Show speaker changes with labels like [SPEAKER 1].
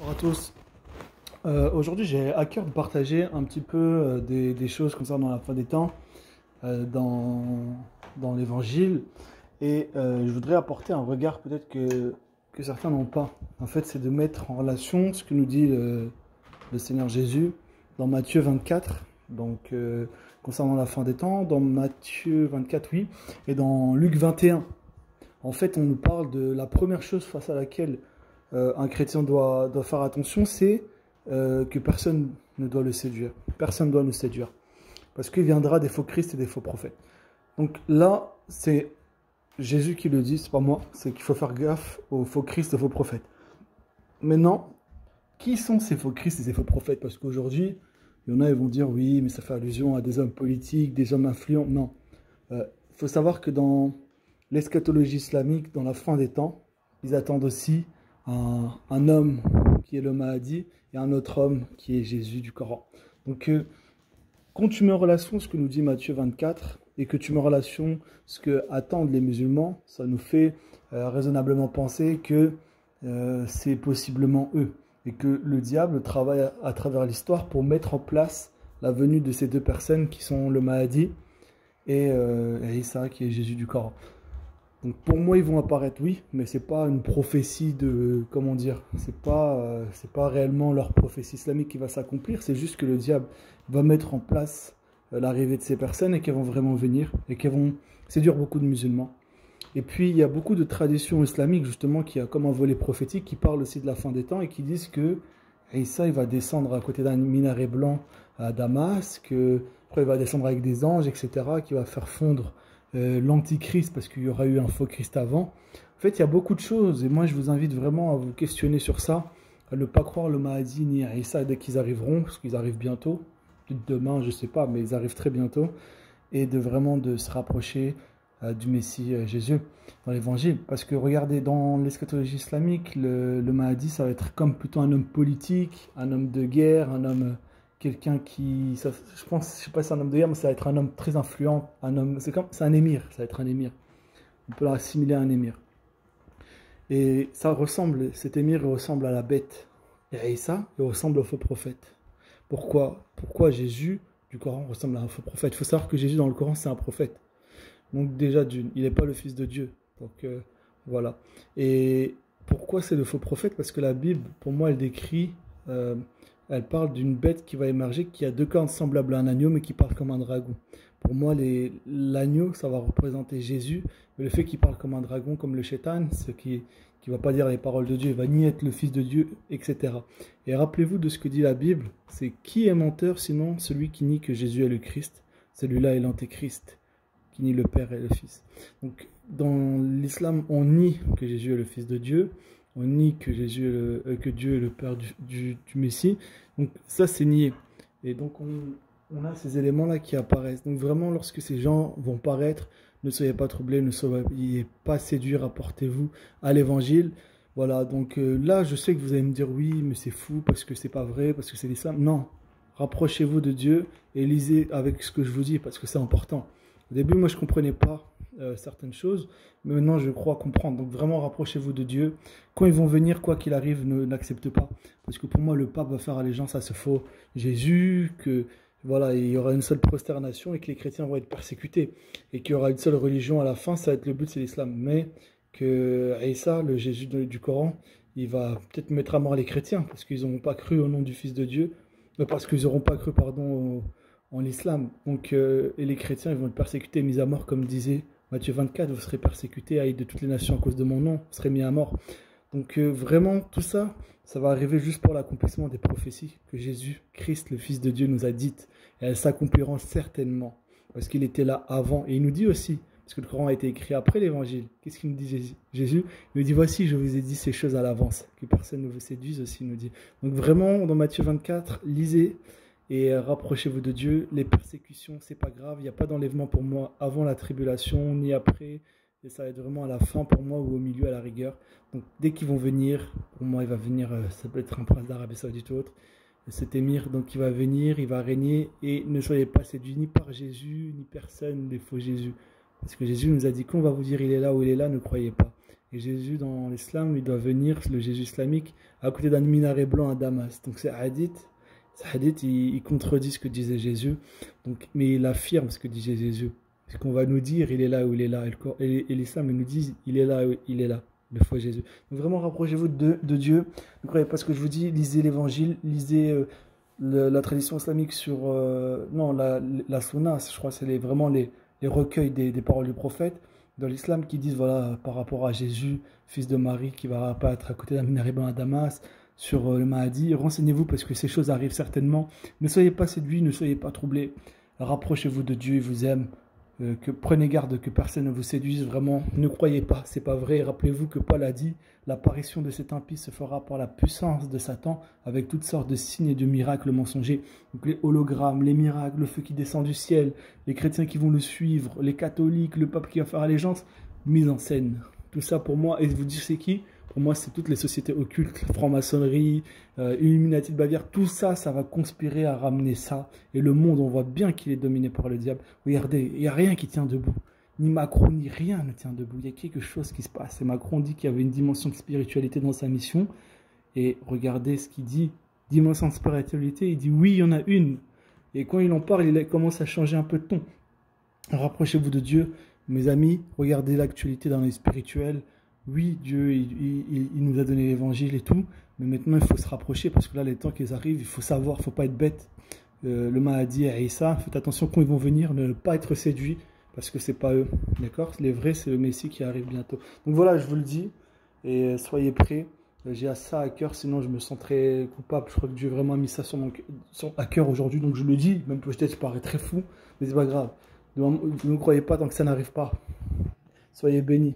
[SPEAKER 1] Bonjour à tous. Aujourd'hui, j'ai à cœur de partager un petit peu des choses concernant la fin des temps dans l'Évangile. Et je voudrais apporter un regard peut-être que certains n'ont pas. En fait, c'est de mettre en relation ce que nous dit le Seigneur Jésus dans Matthieu 24, donc concernant la fin des temps, dans Matthieu 24, oui, et dans Luc 21. En fait, on nous parle de la première chose face à laquelle un chrétien doit faire attention, c'est que personne ne doit le séduire. Personne ne doit le séduire. Parce qu'il viendra des faux Christ et des faux prophètes. Donc là, c'est Jésus qui le dit, c'est pas moi, c'est qu'il faut faire gaffe aux faux Christ et aux faux prophètes. Maintenant, qui sont ces faux Christ et ces faux prophètes? Parce qu'aujourd'hui, il y en a, ils vont dire oui, mais ça fait allusion à des hommes politiques, des hommes influents. Non. Il faut savoir que dans l'eschatologie islamique, dans la fin des temps, ils attendent aussi un homme qui est le Mahdi et un autre homme qui est Jésus du Coran. Donc, quand tu mets en relation ce que nous dit Matthieu 24 et que tu mets en relation ce que attendent les musulmans, ça nous fait raisonnablement penser que c'est possiblement eux et que le diable travaille à travers l'histoire pour mettre en place la venue de ces deux personnes qui sont le Mahdi et Isa qui est Jésus du Coran. Donc pour moi ils vont apparaître oui, mais c'est pas une prophétie de comment dire, c'est pas réellement leur prophétie islamique qui va s'accomplir, c'est juste que le diable va mettre en place l'arrivée de ces personnes et qu'elles vont vraiment venir et qu'elles vont séduire beaucoup de musulmans. Et puis il y a beaucoup de traditions islamiques justement qui a comme un volet prophétique qui parlent aussi de la fin des temps et qui disent que Isa il va descendre à côté d'un minaret blanc à Damas, que après il va descendre avec des anges, etc., qui va faire fondre l'antichrist parce qu'il y aura eu un faux Christ avant. En fait, il y a beaucoup de choses et moi je vous invite vraiment à vous questionner sur ça, à ne pas croire le Mahdi ni à Isa dès qu'ils arriveront, parce qu'ils arrivent bientôt, peut-être demain, je sais pas, mais ils arrivent très bientôt, et de vraiment de se rapprocher du Messie Jésus dans l'évangile. Parce que regardez, dans l'eschatologie islamique, le Mahdi, ça va être comme plutôt un homme politique, un homme de guerre, un homme, quelqu'un qui, ça, je pense, je sais pas si c'est un homme de guerre, mais ça va être un homme très influent, un homme, c'est un émir, ça va être un émir. On peut l'assimiler à un émir. Et ça ressemble, cet émir il ressemble à la bête. Et ça, il ressemble au faux prophète. Pourquoi Jésus du Coran ressemble à un faux prophète? Il faut savoir que Jésus dans le Coran, c'est un prophète. Donc déjà, il n'est pas le fils de Dieu. Donc voilà. Et pourquoi c'est le faux prophète? Parce que la Bible, pour moi, elle décrit, elle parle d'une bête qui va émerger, qui a deux cornes semblables à un agneau, mais qui parle comme un dragon. Pour moi, l'agneau, ça va représenter Jésus. Mais le fait qu'il parle comme un dragon, comme le shaitan, ce qui ne va pas dire les paroles de Dieu, il va ni être le fils de Dieu, etc. Et rappelez-vous de ce que dit la Bible, c'est qui est menteur sinon celui qui nie que Jésus est le Christ? Celui-là est l'antéchrist qui nie le Père et le Fils. Donc, dans l'islam, on nie que Jésus est le Fils de Dieu, on nie que que Dieu est le Père du Messie. Donc, ça, c'est nié. Et donc, on a ces éléments-là qui apparaissent. Donc, vraiment, lorsque ces gens vont paraître, ne soyez pas troublés, ne soyez pas séduits, rapportez-vous à l'évangile. Voilà, donc là, je sais que vous allez me dire oui, mais c'est fou parce que c'est pas vrai, parce que c'est l'islam. Non, rapprochez-vous de Dieu et lisez avec ce que je vous dis parce que c'est important. Au début, moi, je ne comprenais pas certaines choses, mais maintenant, je crois comprendre. Donc, vraiment, rapprochez-vous de Dieu. Quand ils vont venir, quoi qu'il arrive, n'accepte pas. Parce que pour moi, le pape va faire allégeance à ce faux Jésus, que voilà, il y aura une seule prosternation et que les chrétiens vont être persécutés. Et qu'il y aura une seule religion à la fin, ça va être le but, c'est l'islam. Mais que Isa, le Jésus du Coran, il va peut-être mettre à mort les chrétiens parce qu'ils n'auront pas cru au nom du Fils de Dieu, parce qu'ils n'auront pas cru, pardon, en l'islam. Donc, et les chrétiens, ils vont être persécutés, mis à mort, comme disait Matthieu 24, vous serez persécutés, haïs de toutes les nations à cause de mon nom, vous serez mis à mort. Donc, vraiment, tout ça, ça va arriver juste pour l'accomplissement des prophéties que Jésus, Christ, le Fils de Dieu, nous a dites. Et elles s'accompliront certainement, parce qu'il était là avant. Et il nous dit aussi, parce que le Coran a été écrit après l'évangile, qu'est-ce qu'il nous dit Jésus? Il nous dit, voici, je vous ai dit ces choses à l'avance, que personne ne vous séduise aussi, il nous dit. Donc, vraiment, dans Matthieu 24, lisez. Et rapprochez-vous de Dieu. Les persécutions, c'est pas grave. Il n'y a pas d'enlèvement pour moi avant la tribulation, ni après. Et ça va être vraiment à la fin pour moi ou au milieu à la rigueur. Donc dès qu'ils vont venir, pour moi il va venir, ça peut être un prince d'Arabie Saoudite ou autre, cet émir, donc il va venir, il va régner. Et ne soyez pas séduits ni par Jésus, ni personne des faux Jésus. Parce que Jésus nous a dit qu'on va vous dire il est là ou il est là, ne croyez pas. Et Jésus, dans l'islam, il doit venir, le Jésus islamique, à côté d'un minaret blanc à Damas. Donc ce hadith il contredit ce que disait Jésus, donc, mais il affirme ce que disait Jésus. Ce qu'on va nous dire, il est là où il est là. Et l'islam, il nous dit, il est là où il est là, le faux Jésus. Donc vraiment, rapprochez-vous de Dieu. Ne croyez pas ce que je vous dis, lisez l'évangile, lisez la tradition islamique sur... non, la sunna, je crois, c'est vraiment les recueils des paroles du prophète dans l'islam qui disent, voilà, par rapport à Jésus, fils de Marie, qui va apparaître à côté d'un minaret blanc à Damas, sur le Mahdi. Renseignez-vous parce que ces choses arrivent certainement. Ne soyez pas séduits, ne soyez pas troublés. Rapprochez-vous de Dieu, il vous aime. Prenez garde que personne ne vous séduise, vraiment, ne croyez pas, c'est pas vrai. Rappelez-vous que Paul a dit, l'apparition de cet impie se fera par la puissance de Satan, avec toutes sortes de signes et de miracles mensongers. Donc les hologrammes, les miracles, le feu qui descend du ciel, les chrétiens qui vont le suivre, les catholiques, le pape qui va faire allégeance, mise en scène. Tout ça pour moi, et vous dire c'est qui? Pour moi, c'est toutes les sociétés occultes, la franc-maçonnerie, Illuminati de Bavière, tout ça, ça va conspirer à ramener ça. Et le monde, on voit bien qu'il est dominé par le diable. Regardez, il n'y a rien qui tient debout. Ni Macron, ni rien ne tient debout. Il y a quelque chose qui se passe. Et Macron dit qu'il y avait une dimension de spiritualité dans sa mission. Et regardez ce qu'il dit. Dimension de spiritualité, il dit oui, il y en a une. Et quand il en parle, il commence à changer un peu de ton. Rapprochez-vous de Dieu. Mes amis, regardez l'actualité dans les spirituels. Oui, Dieu, il nous a donné l'évangile et tout, mais maintenant il faut se rapprocher parce que là, les temps qu'ils arrivent, il faut savoir, il ne faut pas être bête. Le Mahdi et Issa, faites attention quand ils vont venir, ne pas être séduits parce que ce n'est pas eux, d'accord? Les vrais, c'est le Messie qui arrive bientôt. Donc voilà, je vous le dis, et soyez prêts. J'ai ça à cœur, sinon je me sens très coupable. Je crois que Dieu vraiment a mis ça à cœur aujourd'hui, donc je le dis, même peut-être je parais très fou, mais c'est pas grave. Ne croyez pas tant que ça n'arrive pas. Soyez bénis.